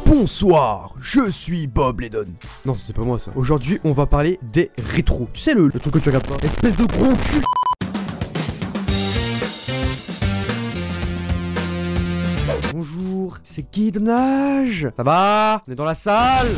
Bonsoir, je suis Bob Ledon. Non, c'est pas moi ça. Aujourd'hui, on va parler des rétros. Tu sais le truc que tu regardes pas. Espèce de gros cul. Bonjour, c'est Guidonnage. Ça va? On est dans la salle.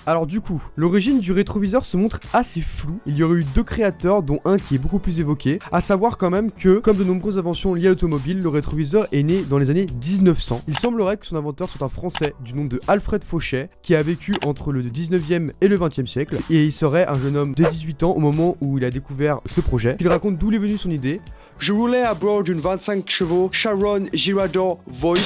Alors du coup, l'origine du rétroviseur se montre assez floue. Il y aurait eu deux créateurs, dont un qui est beaucoup plus évoqué. À savoir quand même que, comme de nombreuses inventions liées à l'automobile, le rétroviseur est né dans les années 1900. Il semblerait que son inventeur soit un Français du nom de Alfred Fauchet, qui a vécu entre le 19e et le 20e siècle. Et il serait un jeune homme de 18 ans au moment où il a découvert ce projet. Il raconte d'où est venue son idée. Je roulais à bord d'une 25 chevaux Sharon Girardot Void.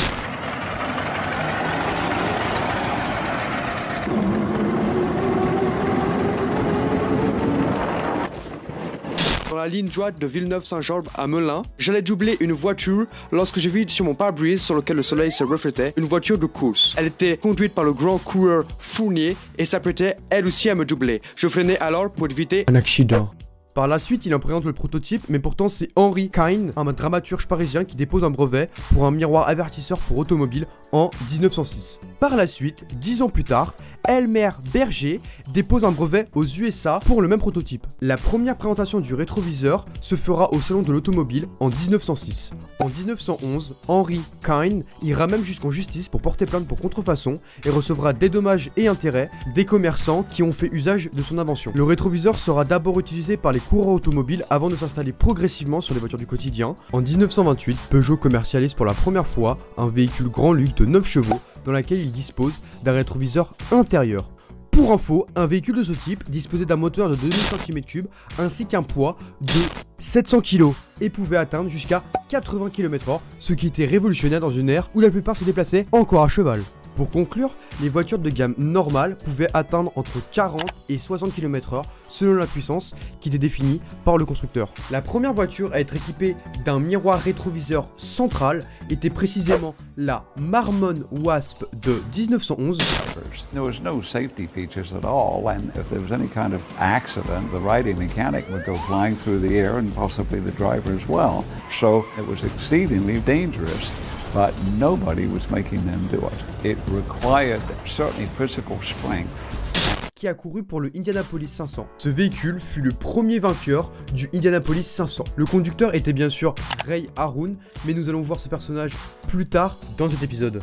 Dans la ligne droite de Villeneuve-Saint-Georges à Melun, j'allais doubler une voiture lorsque je vis sur mon pare-brise sur lequel le soleil se reflétait une voiture de course. Elle était conduite par le grand coureur Fournier et s'apprêtait elle aussi à me doubler. Je freinais alors pour éviter un accident. Par la suite, il en présente le prototype, mais pourtant c'est Henry Kine, un dramaturge parisien qui dépose un brevet pour un miroir avertisseur pour automobile en 1906. Par la suite, 10 ans plus tard, Elmer Berger dépose un brevet aux USA pour le même prototype. La première présentation du rétroviseur se fera au salon de l'automobile en 1906. En 1911, Henry Kine ira même jusqu'en justice pour porter plainte pour contrefaçon et recevra des dommages et intérêts des commerçants qui ont fait usage de son invention. Le rétroviseur sera d'abord utilisé par les coureurs automobiles avant de s'installer progressivement sur les voitures du quotidien. En 1928, Peugeot commercialise pour la première fois un véhicule grand luxe de 9 chevaux dans lequel il dispose d'un rétroviseur intérieur. Pour info, un véhicule de ce type disposait d'un moteur de 2000 cm3 ainsi qu'un poids de 700 kg et pouvait atteindre jusqu'à 80 km/h, ce qui était révolutionnaire dans une ère où la plupart se déplaçaient encore à cheval. Pour conclure, les voitures de gamme normale pouvaient atteindre entre 40 et 60 km/h selon la puissance qui était définie par le constructeur. La première voiture à être équipée d'un miroir rétroviseur central était précisément la Marmon Wasp de 1911. There was no safety features at all, and if there was any kind of accident, the riding mechanic would go flying through the air and possibly the driver as well. So it was exceedingly dangerous. But nobody was making them do it. It required certainly physical strength. Qui a couru pour le Indianapolis 500. Ce véhicule fut le premier vainqueur du Indianapolis 500. Le conducteur était bien sûr Ray Harroun, mais nous allons voir ce personnage plus tard dans cet épisode.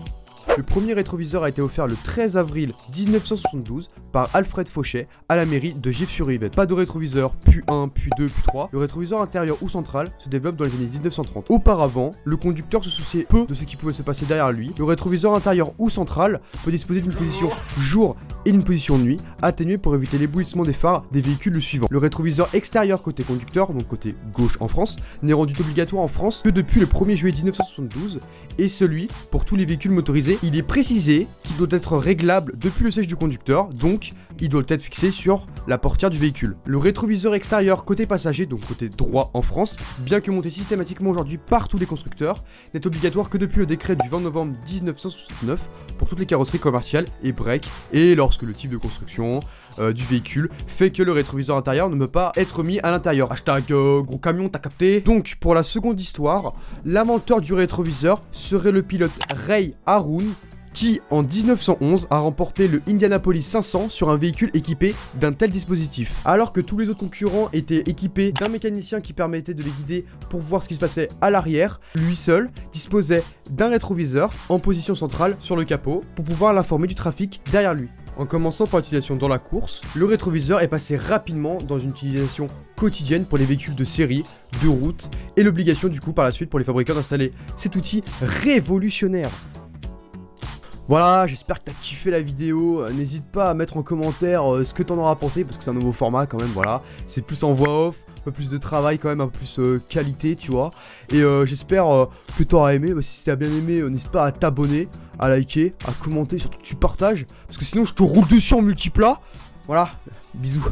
Le premier rétroviseur a été offert le 13 avril 1972 par Alfred Fauchet à la mairie de Gif-sur-Yvette. Pas de rétroviseur, puis 1, puis 2, puis 3. Le rétroviseur intérieur ou central se développe dans les années 1930. Auparavant, le conducteur se souciait peu de ce qui pouvait se passer derrière lui. Le rétroviseur intérieur ou central peut disposer d'une position jour et d'une position nuit, atténuée pour éviter l'éblouissement des phares des véhicules suivants. Le rétroviseur extérieur côté conducteur, donc côté gauche en France, n'est rendu obligatoire en France que depuis le 1er juillet 1972, et celui pour tous les véhicules motorisés. Il est précisé qu'il doit être réglable depuis le siège du conducteur, donc il doit être fixé sur la portière du véhicule. Le rétroviseur extérieur côté passager, donc côté droit en France, bien que monté systématiquement aujourd'hui par tous les constructeurs, n'est obligatoire que depuis le décret du 20 novembre 1969 pour toutes les carrosseries commerciales et break, et lorsque le type de construction du véhicule fait que le rétroviseur intérieur ne peut pas être mis à l'intérieur. Hashtag gros camion, t'as capté. Donc pour la seconde histoire, l'inventeur du rétroviseur serait le pilote Ray Harroun, qui en 1911 a remporté le Indianapolis 500 sur un véhicule équipé d'un tel dispositif. Alors que tous les autres concurrents étaient équipés d'un mécanicien qui permettait de les guider pour voir ce qui se passait à l'arrière, lui seul disposait d'un rétroviseur en position centrale sur le capot pour pouvoir l'informer du trafic derrière lui. En commençant par l'utilisation dans la course, le rétroviseur est passé rapidement dans une utilisation quotidienne pour les véhicules de série, de route, et l'obligation du coup par la suite pour les fabricants d'installer cet outil révolutionnaire. Voilà, j'espère que t'as kiffé la vidéo, n'hésite pas à mettre en commentaire ce que t'en auras pensé, parce que c'est un nouveau format quand même, voilà, c'est plus en voix off, un peu plus de travail quand même, un peu plus qualité, tu vois, et j'espère que t'auras aimé. Si t'as bien aimé, n'hésite pas à t'abonner, à liker, à commenter, surtout que tu partages, parce que sinon je te roule dessus en multiplat, voilà, bisous.